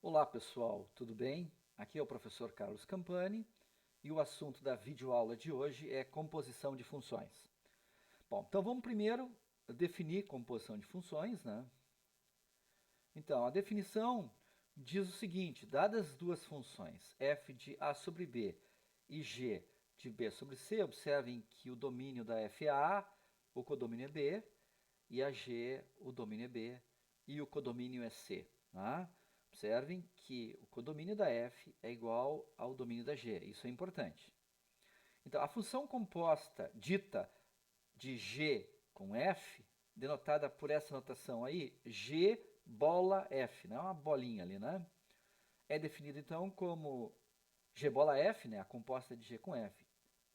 Olá pessoal, tudo bem? Aqui é o professor Carlos Campani e o assunto da videoaula de hoje é composição de funções. Bom, então vamos primeiro definir composição de funções, né? Então, a definição diz o seguinte: dadas duas funções f de a sobre b e g de b sobre c, observem que o domínio da f é a, o codomínio é b, e a g, o domínio é b e o codomínio é c. Tá? Observem que o codomínio da f é igual ao domínio da g, isso é importante. Então, a função composta dita de g com f, denotada por essa notação aí, g bola f, né? Uma bolinha ali, né? É definida então como g bola f, né? A composta de g com f,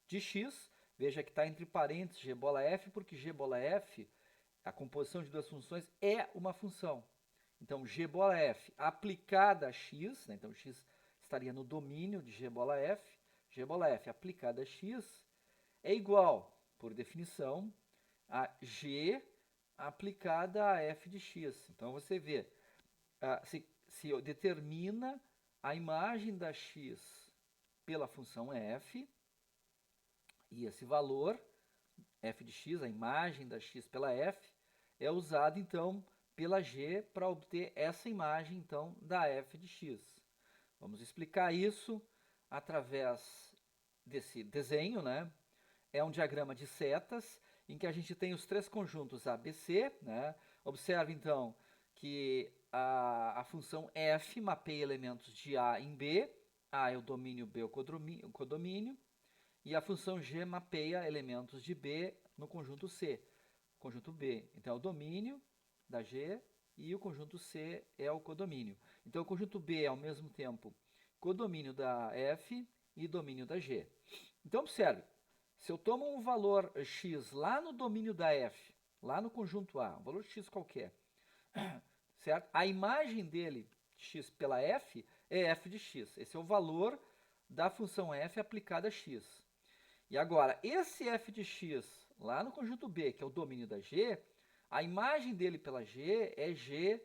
de x, veja que está entre parênteses g bola f, porque g bola f, a composição de duas funções, é uma função. Então, g bola f aplicada a x, né? Então x estaria no domínio de g bola f aplicada a x é igual, por definição, a g aplicada a f de x. Então você vê, se determina a imagem da x pela função f, e esse valor, f de x, a imagem da x pela f, é usado então pela g para obter essa imagem então da f de x. Vamos explicar isso através desse desenho, né? É um diagrama de setas em que a gente tem os três conjuntos ABC, né? Observe então que a função f mapeia elementos de A em B, A é o domínio, B é o codomínio, e a função g mapeia elementos de B no conjunto C, conjunto B. Então é o domínio da G e o conjunto C é o codomínio. Então o conjunto B é ao mesmo tempo codomínio da F e domínio da G. Então observe, se eu tomo um valor x lá no domínio da F, lá no conjunto A, um valor x qualquer, certo? A imagem dele, x pela f, é f de x. Esse é o valor da função f aplicada a x. E agora, esse f de x, lá no conjunto B, que é o domínio da g, a imagem dele pela g é g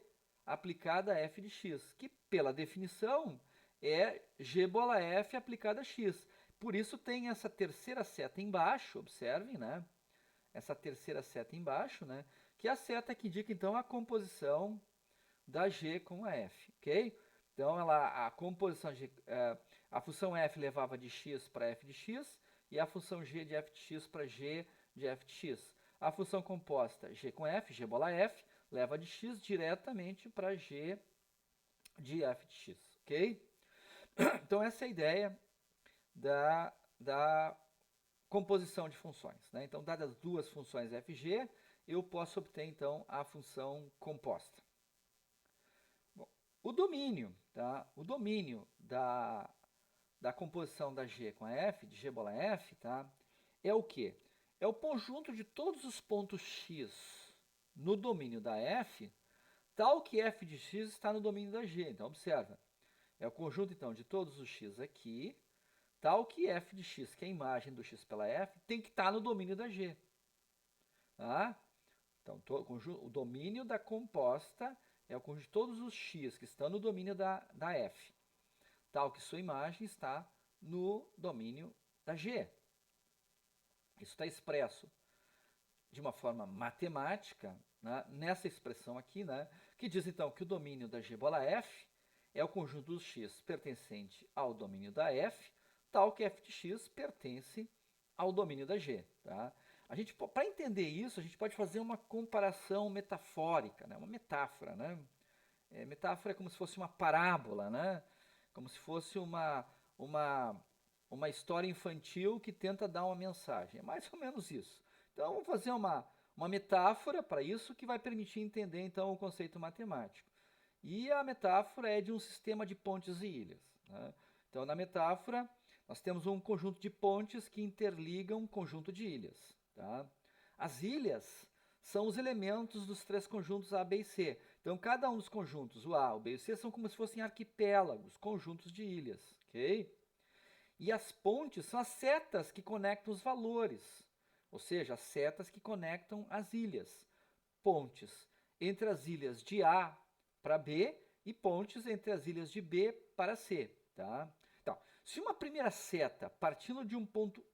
aplicada a f de x, que pela definição é g bola f aplicada a x. Por isso tem essa terceira seta embaixo, observem, né? Essa terceira seta embaixo, né? Que é a seta que indica então a composição da g com a f, ok? Então a composição a função f levava de x para f de x e a função g de f de x para g de f de x. A função composta g com f, g bola f, leva de x diretamente para g de f de x, ok? Então essa é a ideia da composição de funções, né? Então, dadas duas funções f e g, eu posso obter então a função composta. Bom, o domínio, tá? O domínio da composição da g com a f, de g bola f, tá? É o quê? É o conjunto de todos os pontos x no domínio da f, tal que f de x está no domínio da g. Então, observa. É o conjunto, então, de todos os x aqui, tal que f de x, que é a imagem do x pela f, tem que estar no domínio da g. Tá? Então, o domínio da composta é o conjunto de todos os x que estão no domínio da f, tal que sua imagem está no domínio da g. Isso está expresso de uma forma matemática, né, nessa expressão aqui, né, que diz então que o domínio da g bola f é o conjunto dos x pertencente ao domínio da f, tal que f de x pertence ao domínio da g. Tá? Para entender isso, a gente pode fazer uma comparação metafórica, né, uma metáfora. Né? Metáfora é como se fosse uma parábola, né? Como se fosse uma história infantil que tenta dar uma mensagem. É mais ou menos isso. Então, vamos fazer uma metáfora para isso que vai permitir entender, então, o conceito matemático. E a metáfora é de um sistema de pontes e ilhas. Né? Então, na metáfora, nós temos um conjunto de pontes que interligam um conjunto de ilhas. Tá? As ilhas são os elementos dos três conjuntos A, B e C. Então, cada um dos conjuntos, o A, o B e o C, são como se fossem arquipélagos, conjuntos de ilhas. Ok? E as pontes são as setas que conectam os valores, ou seja, as setas que conectam as ilhas. Pontes entre as ilhas de A para B e pontes entre as ilhas de B para C. Tá? Então, se uma primeira seta partindo de um ponto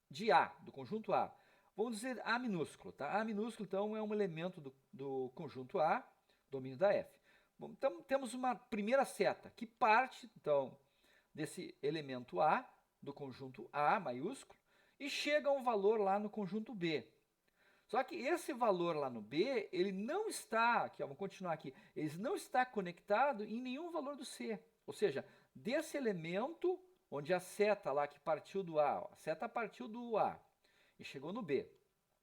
de A, do conjunto A, vamos dizer A minúsculo, tá? A minúsculo, então, é um elemento do conjunto A, domínio da F. Bom, então, temos uma primeira seta que parte, então, desse elemento A, do conjunto A maiúsculo, e chega a um valor lá no conjunto B. Só que esse valor lá no B, ele não está, aqui, ó, vamos continuar aqui, ele não está conectado em nenhum valor do C. Ou seja, desse elemento, onde a seta lá que partiu do A, ó, a seta partiu do A e chegou no B.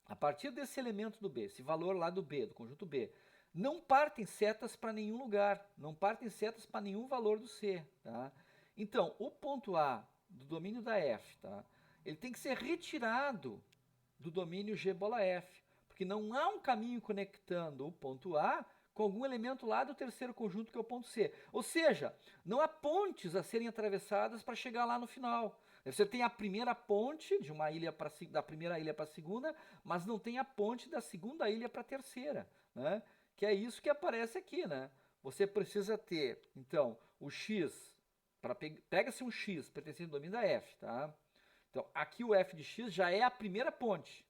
A partir desse elemento do B, esse valor lá do B, do conjunto B, não partem setas para nenhum lugar, não partem setas para nenhum valor do C. Tá? Então, o ponto A do domínio da F, tá? Ele tem que ser retirado do domínio G bola F, porque não há um caminho conectando o ponto A com algum elemento lá do terceiro conjunto, que é o ponto C. Ou seja, não há pontes a serem atravessadas para chegar lá no final. Você tem a primeira ponte de uma ilha da primeira ilha para a segunda, mas não tem a ponte da segunda ilha para a terceira, né? Que é isso que aparece aqui, né? Você precisa ter, então, o x, pega-se um x pertencente ao domínio da F, tá? Então, aqui o f de x já é a primeira ponte,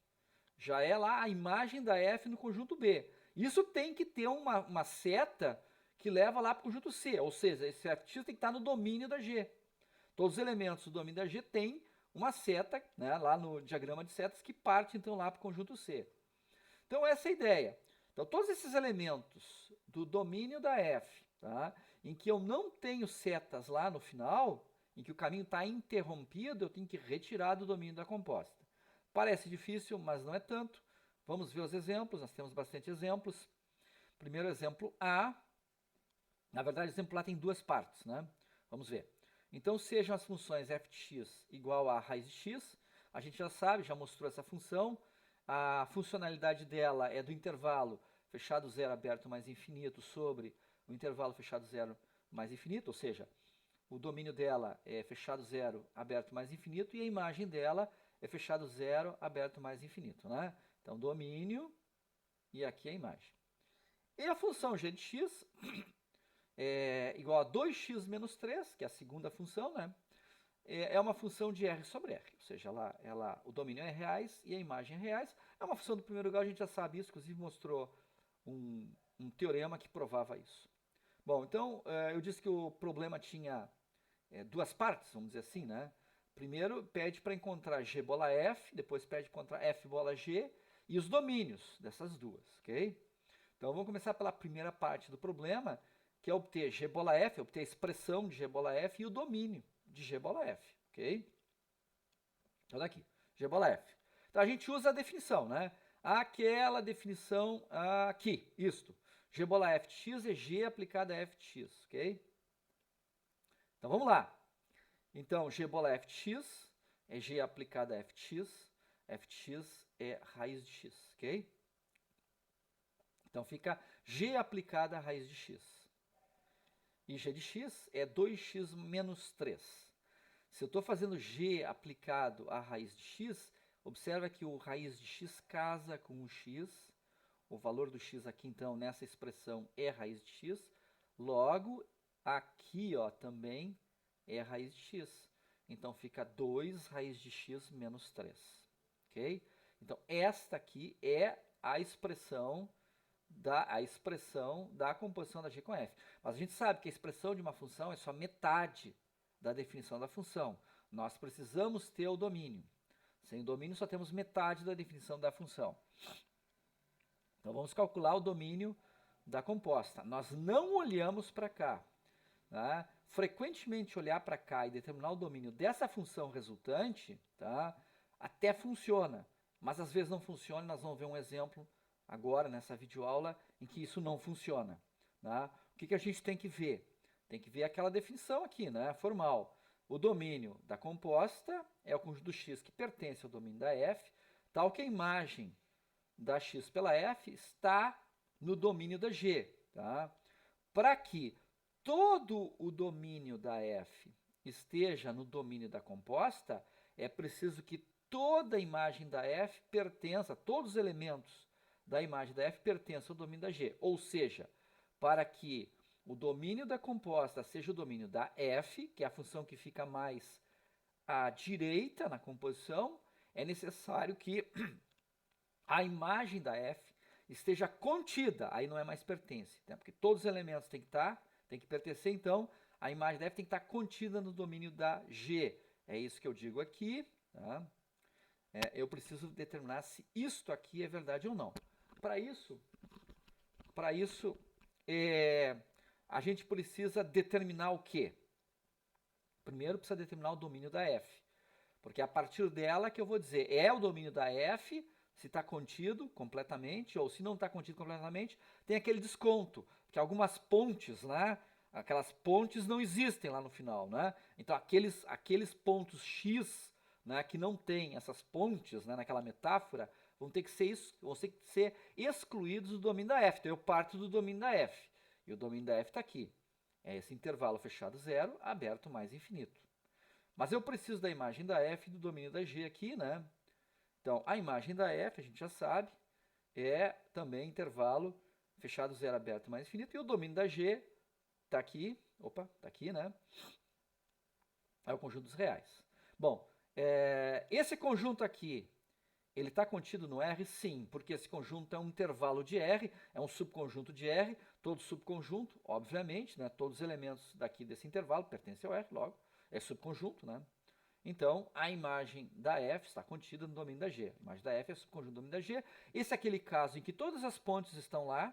já é lá a imagem da f no conjunto B. Isso tem que ter uma seta que leva lá para o conjunto C, ou seja, esse f de x tem que estar no domínio da G. Todos os elementos do domínio da G têm uma seta, né, lá no diagrama de setas, que parte então lá para o conjunto C. Então essa é a ideia. Então todos esses elementos do domínio da F, tá, em que eu não tenho setas lá no final, em que o caminho está interrompido, eu tenho que retirar do domínio da composta. Parece difícil, mas não é tanto. Vamos ver os exemplos, nós temos bastante exemplos. Primeiro exemplo A. Na verdade, o exemplo A tem duas partes, né? Vamos ver. Então, sejam as funções f de x igual a raiz de x. A gente já sabe, já mostrou essa função. A funcionalidade dela é do intervalo fechado zero, aberto mais infinito sobre o intervalo fechado zero mais infinito, ou seja, o domínio dela é fechado zero, aberto mais infinito, e a imagem dela é fechado zero, aberto mais infinito, né? Então, domínio e aqui a imagem. E a função g de x é igual a 2x menos 3, que é a segunda função, né? É uma função de R sobre R, ou seja, o domínio é reais e a imagem é reais. É uma função do primeiro grau, a gente já sabe isso, inclusive mostrou um teorema que provava isso. Bom, então, eu disse que o problema tinha duas partes, vamos dizer assim, né? Primeiro pede para encontrar G bola F, depois pede para encontrar F bola G e os domínios dessas duas, ok? Então vamos começar pela primeira parte do problema, que é obter G bola F, obter a expressão de G bola F e o domínio de G bola F, ok? Então daqui, G bola F. Então a gente usa a definição, né? Aquela definição aqui, isto. G bola F de x é G aplicada a F de x, ok? Então vamos lá. Então, G bola F de x é G aplicada a F de x é raiz de x, ok? Então fica G aplicada a raiz de x. E G de x é 2x menos 3. Se eu estou fazendo G aplicado à raiz de x, observa que o raiz de x casa com o x. O valor do x aqui, então, nessa expressão é raiz de x. Logo, aqui ó, também é raiz de x. Então, fica 2 raiz de x menos 3. Ok? Então, esta aqui é a expressão da composição da G com F. Mas a gente sabe que a expressão de uma função é só metade da definição da função. Nós precisamos ter o domínio. Sem o domínio, só temos metade da definição da função. Então, vamos calcular o domínio da composta. Nós não olhamos para cá. Tá? Frequentemente olhar para cá e determinar o domínio dessa função resultante, tá? Até funciona, mas às vezes não funciona. Nós vamos ver um exemplo agora nessa videoaula em que isso não funciona. Tá? O que a gente tem que ver? Tem que ver aquela definição aqui, né? Formal. O domínio da composta é o conjunto x que pertence ao domínio da f, tal que a imagem da x pela f está no domínio da g. Tá? Para que todo o domínio da f esteja no domínio da composta, é preciso que toda a imagem da f pertença, todos os elementos da imagem da f pertençam ao domínio da G. Ou seja, para que o domínio da composta seja o domínio da f, que é a função que fica mais à direita na composição, é necessário que a imagem da f esteja contida, aí não é mais pertence, né? Porque todos os elementos têm que pertencer, então a imagem da f tem que estar contida no domínio da g. É isso que eu digo aqui, tá? Eu preciso determinar se isto aqui é verdade ou não. Para isso, a gente precisa determinar o quê? Primeiro precisa determinar o domínio da f, porque é a partir dela que eu vou dizer é o domínio da f, se está contido completamente, ou se não está contido completamente, tem aquele desconto, que algumas pontes, né, aquelas pontes não existem lá no final, né? Então aqueles pontos x, né, que não tem essas pontes, né, naquela metáfora, vão ter que ser excluídos do domínio da f. Então eu parto do domínio da f, e o domínio da f está aqui. É esse intervalo fechado zero, aberto mais infinito. Mas eu preciso da imagem da f e do domínio da g aqui, né? Então, a imagem da f, a gente já sabe, é também intervalo fechado zero, aberto mais infinito. E o domínio da g está aqui, está aqui, né? É o conjunto dos reais. Bom, esse conjunto aqui, ele está contido no R? Sim, porque esse conjunto é um intervalo de R, é um subconjunto de R, todo subconjunto, obviamente, né, todos os elementos daqui desse intervalo pertencem ao R, logo, é subconjunto, né? Então, a imagem da F está contida no domínio da G. A imagem da F é subconjunto do domínio da G. Esse é aquele caso em que todas as pontes estão lá,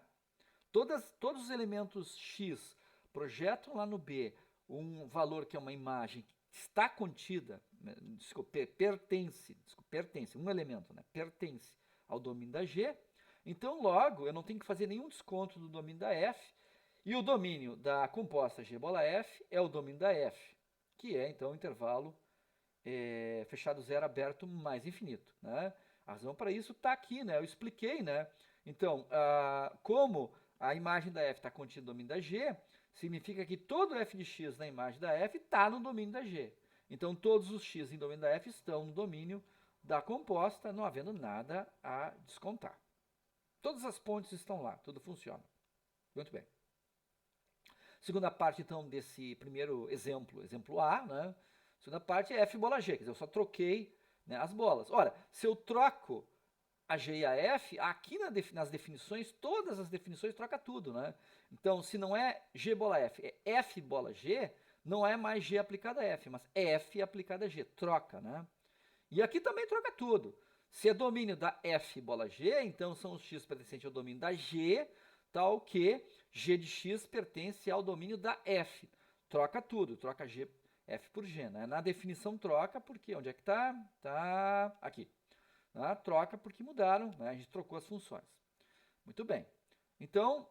todos os elementos X projetam lá no B um valor que é uma imagem que está contida, pertence, um elemento, né, pertence ao domínio da G. Então, logo, eu não tenho que fazer nenhum desconto do domínio da F, e o domínio da composta G bola F é o domínio da F, que é, então, o intervalo fechado zero, aberto mais infinito, né? A razão para isso está aqui, né? Eu expliquei, né? Então, como a imagem da f está contida no domínio da g, significa que todo f de x na imagem da f está no domínio da g. Então, todos os x em domínio da f estão no domínio da composta, não havendo nada a descontar. Todas as pontes estão lá, tudo funciona. Muito bem. Segunda parte, então, desse primeiro exemplo A, né? Segunda parte é F bola G, quer dizer, eu só troquei, né, as bolas. Ora, se eu troco a G e a F, aqui nas definições, todas as definições troca tudo, né? Então, se não é G bola F, é F bola G, não é mais G aplicada a F, mas F aplicada a G, troca, né? E aqui também troca tudo. Se é domínio da F bola G, então são os x pertencentes ao domínio da G, tal que G de x pertence ao domínio da F. Troca tudo, troca G, F por G, né? Na definição troca porque, onde é que está? Está aqui. Né? Troca porque mudaram, né? A gente trocou as funções. Muito bem. Então,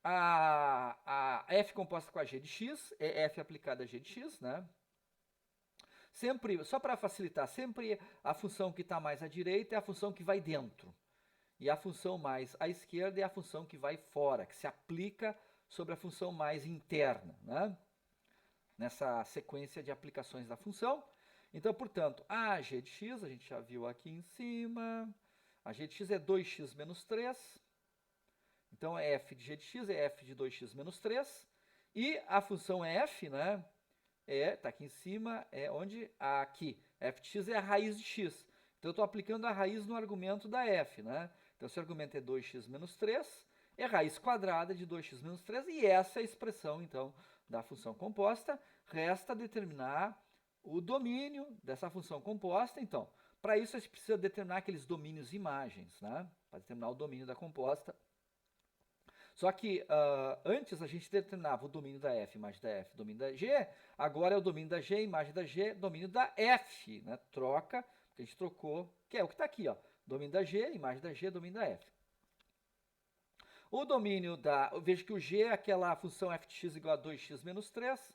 a F composta com a G de x é F aplicada a G de x, né? Sempre, só para facilitar, sempre a função que está mais à direita é a função que vai dentro. E a função mais à esquerda é a função que vai fora, que se aplica sobre a função mais interna, né? Nessa sequência de aplicações da função. Então, portanto, a g de x, a gente já viu aqui em cima, a g de x é 2x menos 3. Então, f de g de x é f de 2x menos 3. E a função f, né, tá aqui em cima, onde? Aqui. F de x é a raiz de x. Então, eu estou aplicando a raiz no argumento da f, né? Então, se o argumento é 2x menos 3, é a raiz quadrada de 2x menos 3, e essa é a expressão, então, da função composta. Resta determinar o domínio dessa função composta. Então, para isso, a gente precisa determinar aqueles domínios imagens, né? Para determinar o domínio da composta. Só que antes a gente determinava o domínio da f, imagem da f, domínio da g, agora é o domínio da g, imagem da g, domínio da f, né? Troca, porque a gente trocou, que é o que está aqui, ó, domínio da g, imagem da g, domínio da f. O domínio eu vejo que o g é aquela função f de x igual a 2x menos 3,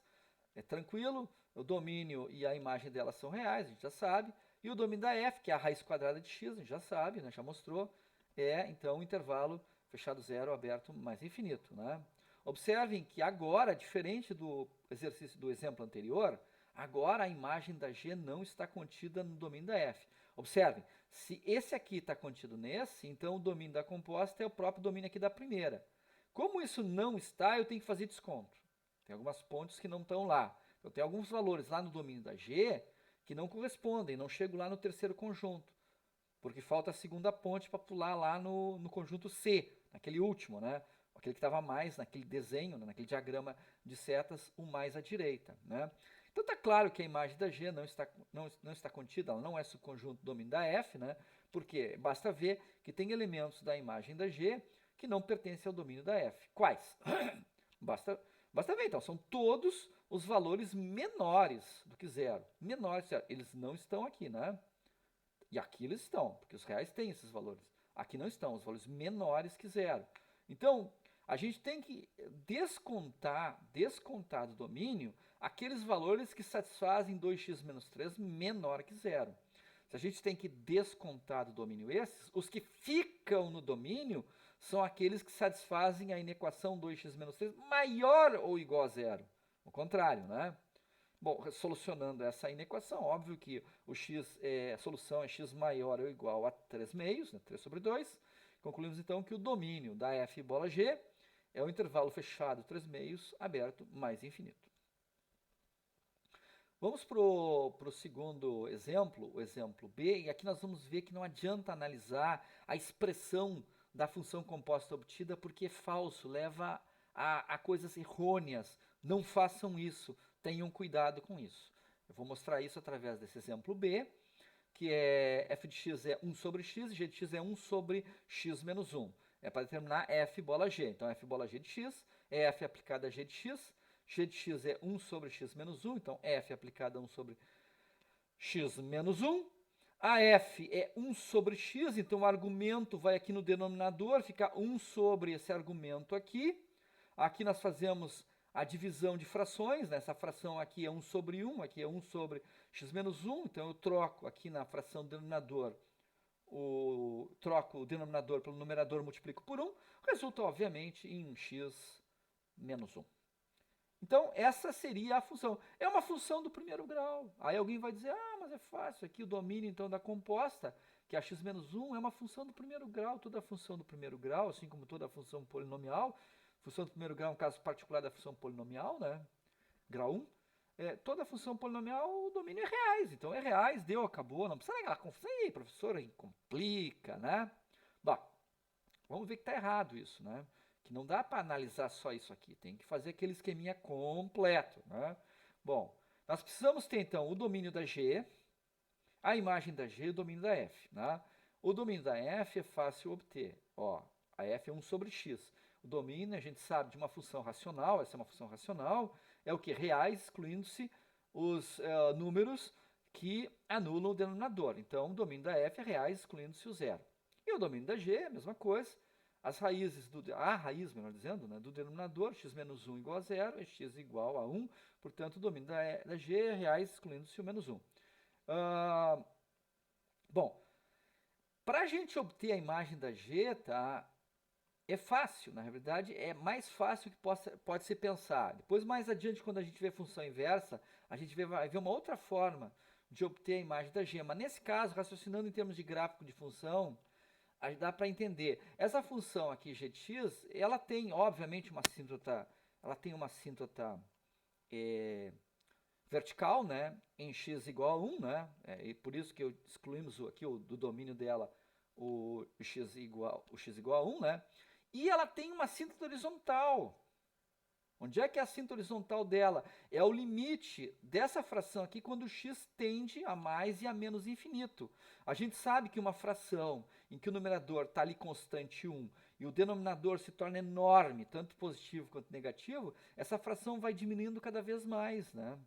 é tranquilo, o domínio e a imagem dela são reais, a gente já sabe, e o domínio da f, que é a raiz quadrada de x, a gente já sabe, né? Já mostrou, é então o intervalo fechado zero, aberto mais infinito, né? Observem que agora, diferente do exercício do exemplo anterior, agora a imagem da G não está contida no domínio da F. Observem, se esse aqui está contido nesse, então o domínio da composta é o próprio domínio aqui da primeira. Como isso não está, eu tenho que fazer desconto. Tem algumas pontes que não estão lá. Eu tenho alguns valores lá no domínio da G que não correspondem, não chego lá no terceiro conjunto, porque falta a segunda ponte para pular lá no conjunto C, naquele último, né? Aquele que estava mais naquele desenho, né? Naquele diagrama de setas, o mais à direita, né? Então está claro que a imagem da G não está contida, ela não é subconjunto do domínio da F, né? Porque basta ver que tem elementos da imagem da G que não pertencem ao domínio da F. Quais? Basta ver, então, são todos os valores menores do que zero. Menores, zero. Eles não estão aqui, né? E aqui eles estão, porque os reais têm esses valores. Aqui não estão, os valores menores que zero. Então, a gente tem que descontar do domínio aqueles valores que satisfazem 2x menos 3 menor que zero. Se a gente tem que descontar do domínio esses, os que ficam no domínio são aqueles que satisfazem a inequação 2x menos 3 maior ou igual a zero. O contrário, né? Bom, solucionando essa inequação, óbvio que a solução é x maior ou igual a 3 meios, né, 3 sobre 2. Concluímos então que o domínio da F bola G é o intervalo fechado 3 meios aberto mais infinito. Vamos para o segundo exemplo, o exemplo B, e aqui nós vamos ver que não adianta analisar a expressão da função composta obtida porque é falso, leva a coisas errôneas. Não façam isso, tenham cuidado com isso. Eu vou mostrar isso através desse exemplo B, que é f de x é 1 sobre x, g de x é 1 sobre x menos 1. É para determinar f bola g. Então, f bola g de x é f aplicada a g de x de x é 1 sobre x menos 1, então f aplicada a 1 sobre x menos 1. A f é 1 sobre x, então o argumento vai aqui no denominador, fica 1 sobre esse argumento aqui. Aqui nós fazemos a divisão de frações, né? Essa fração aqui é 1 sobre 1, aqui é 1 sobre x menos 1, então eu troco aqui na fração do denominador, troco o denominador pelo numerador, multiplico por 1, resulta obviamente em x menos 1. Então, essa seria a função. É uma função do primeiro grau. Aí alguém vai dizer, mas é fácil, aqui o domínio então da composta, que é a x menos 1, é uma função do primeiro grau. Toda função do primeiro grau, assim como toda função polinomial, função do primeiro grau é um caso particular da função polinomial, né? Grau 1. Toda função polinomial, o domínio é reais. Então, é reais, deu, acabou. Não precisa aquela confusão. Ih, professora, complica, né? Bom, vamos ver que está errado isso, né? Que não dá para analisar só isso aqui, tem que fazer aquele esqueminha completo, né? Bom, nós precisamos ter então o domínio da G, a imagem da G e o domínio da F, né? O domínio da F é fácil obter, ó, a F é 1 sobre x. O domínio, a gente sabe, de uma função racional, essa é uma função racional, é o que? Reais, excluindo-se os números que anulam o denominador. Então, o domínio da F é reais, excluindo-se o zero. E o domínio da G é a mesma coisa. As raízes a raiz, melhor dizendo, né, do denominador, x menos 1 igual a 0, é x igual a 1, portanto, o domínio da G é reais, excluindo-se o menos 1. Bom, para a gente obter a imagem da G, tá, é fácil, na verdade, é mais fácil que pode se pensar. Depois, mais adiante, quando a gente vê função inversa, a gente vai ver uma outra forma de obter a imagem da G. Mas nesse caso, raciocinando em termos de gráfico de função, dá para entender. Essa função aqui, g de x, ela tem, obviamente, uma assíntota, vertical, né, em x igual a 1, né, e por isso que excluímos aqui do domínio dela o x igual a 1, né, e ela tem uma assíntota horizontal. Onde é que é a assíntota horizontal dela? É o limite dessa fração aqui quando x tende a mais e a menos infinito. A gente sabe que uma fração em que o numerador está ali constante 1 e o denominador se torna enorme, tanto positivo quanto negativo, essa fração vai diminuindo cada vez mais, né?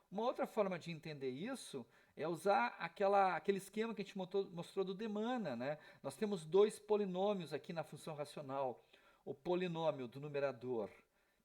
Uma outra forma de entender isso é usar aquele esquema que a gente mostrou do Demana, né? Nós temos dois polinômios aqui na função racional. O polinômio do numerador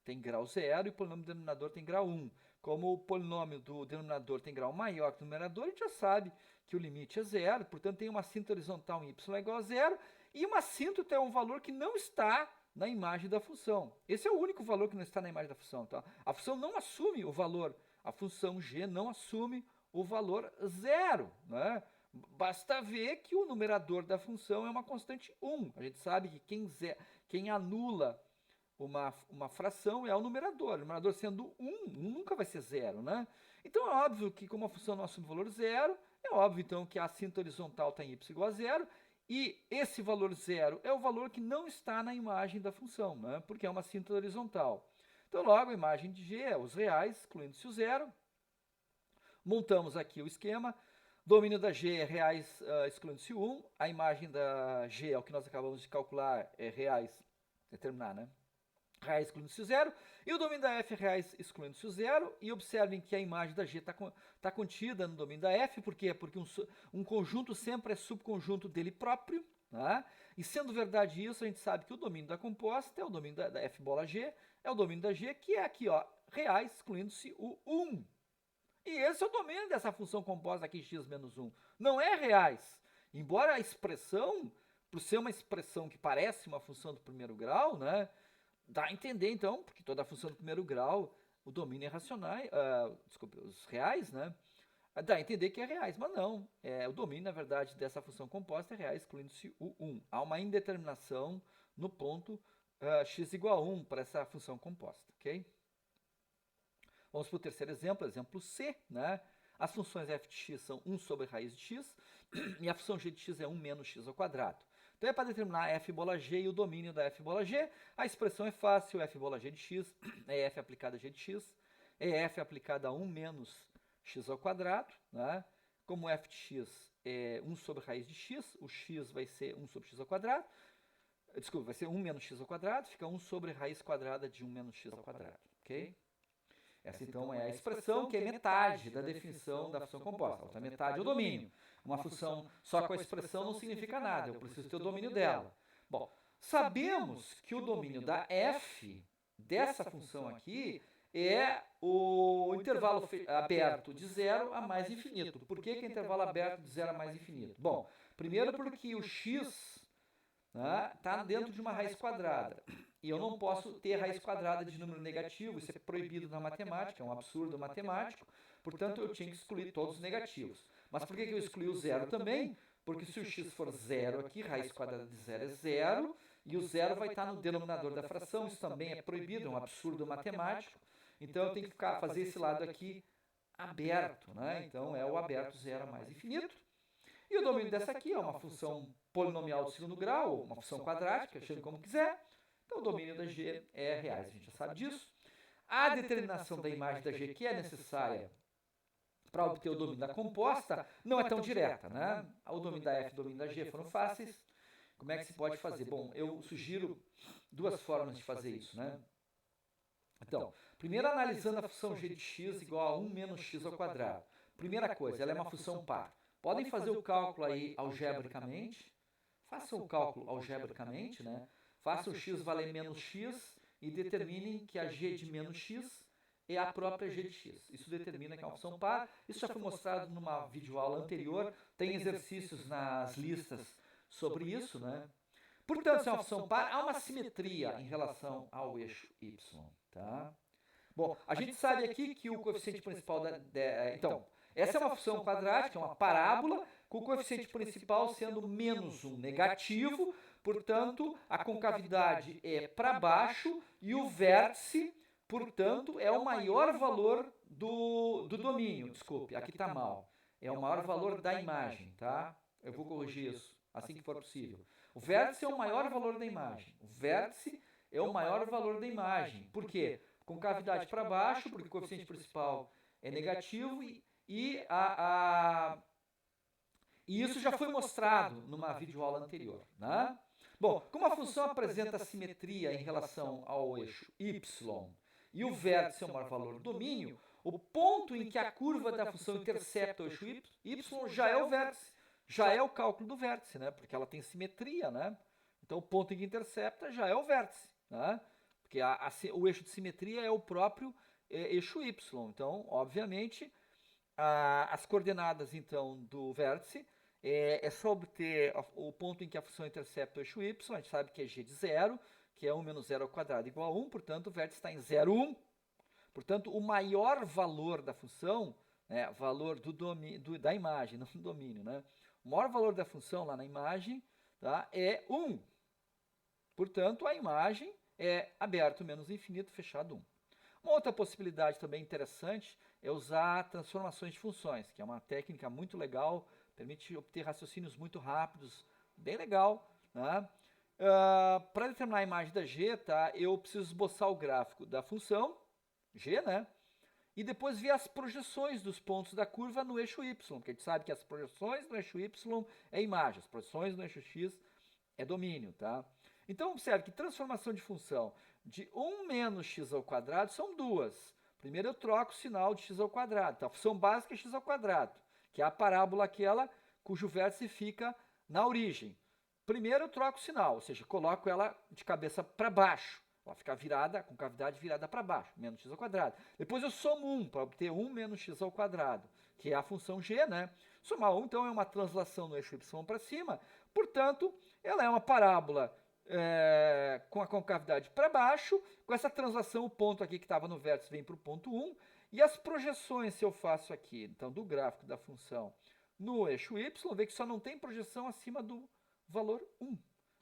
tem grau 0 e o polinômio do denominador tem grau 1. Como o polinômio do denominador tem grau maior que o numerador, a gente já sabe que o limite é 0, portanto tem uma assíntota horizontal em y igual a 0, e uma assíntota é um valor que não está na imagem da função. Esse é o único valor que não está na imagem da função. Tá? A função não assume o valor, a função g não assume o valor 0. Né? Basta ver que o numerador da função é uma constante 1. A gente sabe que quem anula uma fração é o numerador sendo 1 nunca vai ser 0, né? Então é óbvio que como a função não assume valor 0, é óbvio então que a cinta horizontal está em y igual a 0, e esse valor 0 é o valor que não está na imagem da função, né? Porque é uma cinta horizontal. Então logo a imagem de g é os reais, excluindo-se o 0. Montamos aqui o esquema. Domínio da g é reais, excluindo-se 1. A imagem da g é o que nós acabamos de calcular, é reais, determinar, né? Reais excluindo-se o 0, e o domínio da f é reais excluindo-se o 0, e observem que a imagem da g está contida no domínio da f, por quê? Porque um conjunto sempre é subconjunto dele próprio, né? E sendo verdade isso, a gente sabe que o domínio da composta é o domínio da f bola g, é o domínio da g, que é aqui, ó, reais excluindo-se o 1. E esse é o domínio dessa função composta aqui, x menos 1. Não é reais. Embora a expressão, por ser uma expressão que parece uma função do primeiro grau, né? Dá a entender, então, porque toda função do primeiro grau, o domínio é racional, desculpe, os reais, né? Dá a entender que é reais, mas não. O domínio, na verdade, dessa função composta é reais, excluindo-se o 1. Há uma indeterminação no ponto x igual a 1 para essa função composta, ok? Vamos para o terceiro exemplo, exemplo C, né? As funções f de x são 1 sobre raiz de x, e a função g de x é 1 menos x ao quadrado. Então é para determinar f bola g e o domínio da f bola g. A expressão é fácil, f bola g de x é f aplicada a g de x, é f aplicada a 1 menos x ao quadrado, né? Como f de x é 1 sobre raiz de x, o x vai ser 1 sobre x ao quadrado. Desculpa, vai ser 1 menos x ao quadrado, fica 1 sobre raiz quadrada de 1 menos x ao quadrado, ok? Essa, então, é a expressão que é metade da definição da função composta. A outra metade é o domínio. Uma função só com a expressão não significa nada, eu preciso ter o domínio dela. Bom, sabemos que o domínio da f dessa função aqui é o intervalo aberto de 0 a mais infinito. Por que é intervalo aberto de 0 a mais infinito? Bom, primeiro porque o x está dentro de uma raiz quadrada. E eu não posso ter raiz quadrada de número negativo, isso é proibido na matemática, é um absurdo matemático, portanto eu tinha que excluir todos os negativos. Mas por que eu excluí o zero também? Porque se o x for zero aqui, raiz quadrada de zero é zero, e o zero vai estar no denominador da fração, isso também é proibido, é um absurdo matemático, então eu tenho que fazer esse lado aqui aberto, né? Então é o aberto zero a mais infinito. E o domínio dessa aqui é uma função polinomial de segundo grau, uma função quadrática, chame como quiser. Então o domínio da g é reais, a gente já sabe disso. A determinação da imagem da g que é necessária para obter o domínio da composta não é tão direta, né? O domínio da f e o domínio da g foram fáceis. Como é que se pode fazer? Bom, eu sugiro duas formas de fazer isso, né? Então, primeiro analisando a função g de x igual a 1 menos x ao quadrado. Primeira coisa, ela é uma função par. Podem fazer o cálculo aí algebricamente. Façam o cálculo algebricamente, né? Façam o x valer menos x e determinem que a g de menos x é a própria g de x. Isso determina que é uma função par. Isso já foi mostrado numa videoaula anterior. Tem exercícios nas listas sobre isso, né? Portanto, se é uma função par, há uma simetria em relação ao eixo y, tá? Bom, a gente sabe aqui que o coeficiente principal então, essa é uma função quadrática, é uma parábola, com o coeficiente principal sendo menos 1 negativo, portanto, a concavidade é para baixo e o vértice, portanto, é o maior valor do domínio. Desculpe, aqui está mal. É o maior valor da imagem, tá? Eu vou corrigir isso assim que for possível. O vértice é o maior valor da imagem. O vértice é o maior valor da imagem. Por quê? Concavidade para baixo, porque o coeficiente principal é negativo e isso já foi mostrado numa videoaula anterior, né? Bom, como a função apresenta simetria em relação ao eixo y e o vértice é o maior valor do domínio, o ponto em que a curva da função intercepta o eixo y já é o vértice, já é o cálculo do vértice, né? Porque ela tem simetria, né? Então o ponto em que intercepta já é o vértice, né? Porque o eixo de simetria é o próprio eixo y. Então, obviamente, as coordenadas então do vértice é só obter o ponto em que a função intercepta o eixo y. A gente sabe que é g de 0, que é 1 menos 0 ao quadrado igual a 1. Portanto, o vértice está em 0, 1. Portanto, o maior valor da função né? Valor da imagem, não do domínio, né? O maior valor da função lá na imagem, tá, é 1. Portanto, a imagem é aberto menos infinito, fechado 1. Uma outra possibilidade também interessante é usar transformações de funções, que é uma técnica muito legal, permite obter raciocínios muito rápidos, bem legal, né? Para determinar a imagem da g, tá, eu preciso esboçar o gráfico da função g, né? E depois ver as projeções dos pontos da curva no eixo y, porque a gente sabe que as projeções no eixo y é imagem, as projeções no eixo x é domínio, tá? Então, observe que transformação de função de 1 menos x ao quadrado são duas. Primeiro eu troco o sinal de x ao quadrado. Então, a função básica é x ao quadrado, que é a parábola aquela cujo vértice fica na origem. Primeiro eu troco o sinal, ou seja, coloco ela de cabeça para baixo. Ela fica virada, com cavidade virada para baixo, menos x ao quadrado. Depois eu somo 1 para obter 1 menos x ao quadrado, que é a função g, né? Somar 1, então, é uma translação no eixo y para cima. Portanto, ela é uma parábola com a concavidade para baixo. Com essa translação, o ponto aqui que estava no vértice vem para o ponto 1. E as projeções, se eu faço aqui, então, do gráfico da função no eixo y, vê que só não tem projeção acima do valor 1.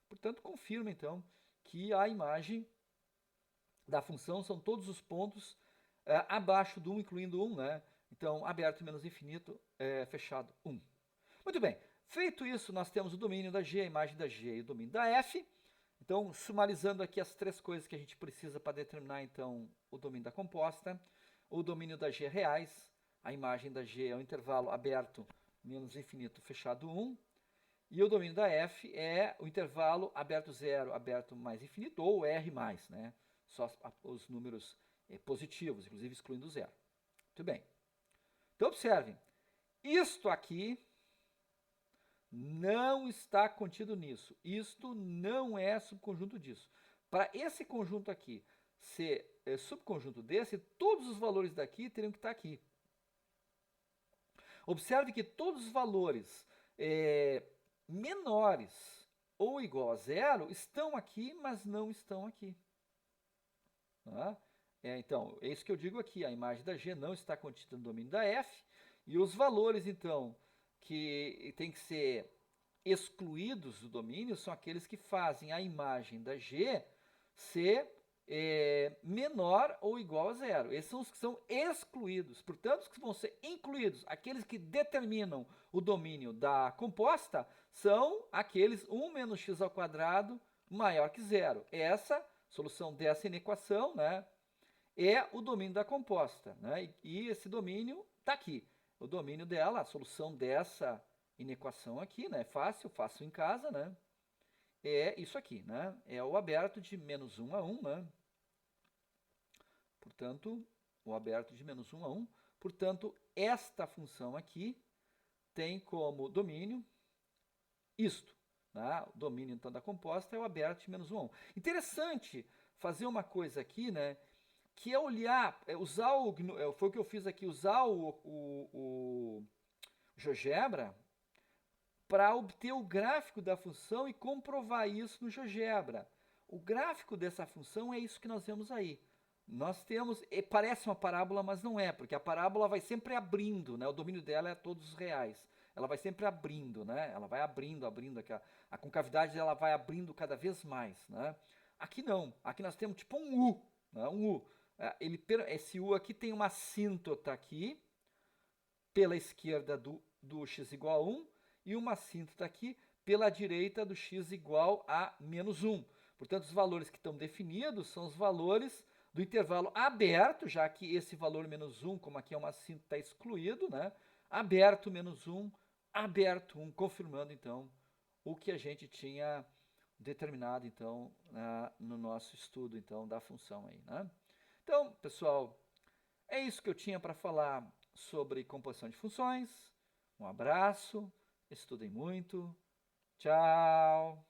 Portanto, confirma, então, que a imagem da função são todos os pontos abaixo do 1, incluindo 1, né? Então, aberto menos infinito, fechado 1. Muito bem. Feito isso, nós temos o domínio da G, a imagem da G e o domínio da F. Então, sumarizando aqui as três coisas que a gente precisa para determinar, então, o domínio da composta. O domínio da G é reais, a imagem da G é o intervalo aberto menos infinito, fechado 1. E o domínio da F é o intervalo aberto 0, aberto mais infinito, ou R+, né? Só os números positivos, inclusive excluindo o 0. Muito bem. Então, observem. Isto aqui não está contido nisso. Isto não é subconjunto disso. Para esse conjunto aqui ser subconjunto desse, todos os valores daqui teriam que estar aqui. Observe que todos os valores menores ou igual a 0 estão aqui, mas não estão aqui. Tá? Então, é isso que eu digo aqui. A imagem da G não está contida no domínio da F. E os valores, então, que tem que ser excluídos do domínio são aqueles que fazem a imagem da G ser menor ou igual a 0. Esses são os que são excluídos. Portanto, os que vão ser incluídos, aqueles que determinam o domínio da composta, são aqueles 1 menos x ao quadrado maior que 0. Essa solução dessa inequação, né, é o domínio da composta, né? E esse domínio está aqui. O domínio dela, a solução dessa inequação aqui, né? Fácil em casa, né? É isso aqui, né? É o aberto de menos 1 a 1, né? Portanto, o aberto de menos 1 a 1. Portanto, esta função aqui tem como domínio isto. Né? O domínio, então, da composta é o aberto de menos 1 a 1. Interessante fazer uma coisa aqui, né? Que é olhar, usar foi o que eu fiz aqui, usar o GeoGebra para obter o gráfico da função e comprovar isso no GeoGebra. O gráfico dessa função é isso que nós vemos aí. Nós temos, parece uma parábola, mas não é, porque a parábola vai sempre abrindo, né? O domínio dela é todos os reais. Ela vai sempre abrindo, né? Ela vai abrindo, a concavidade dela vai abrindo cada vez mais, né? Aqui não, aqui nós temos tipo um U, né? Um U. Esse U aqui tem uma assíntota aqui, pela esquerda do x igual a 1, e uma assíntota aqui pela direita do x igual a menos 1. Portanto, os valores que estão definidos são os valores do intervalo aberto, já que esse valor menos 1, como aqui é uma assíntota, está excluído, né? Aberto menos 1, aberto 1, confirmando, então, o que a gente tinha determinado, então, no nosso estudo, então, da função aí, né? Então, pessoal, é isso que eu tinha para falar sobre composição de funções. Um abraço, estudem muito, tchau!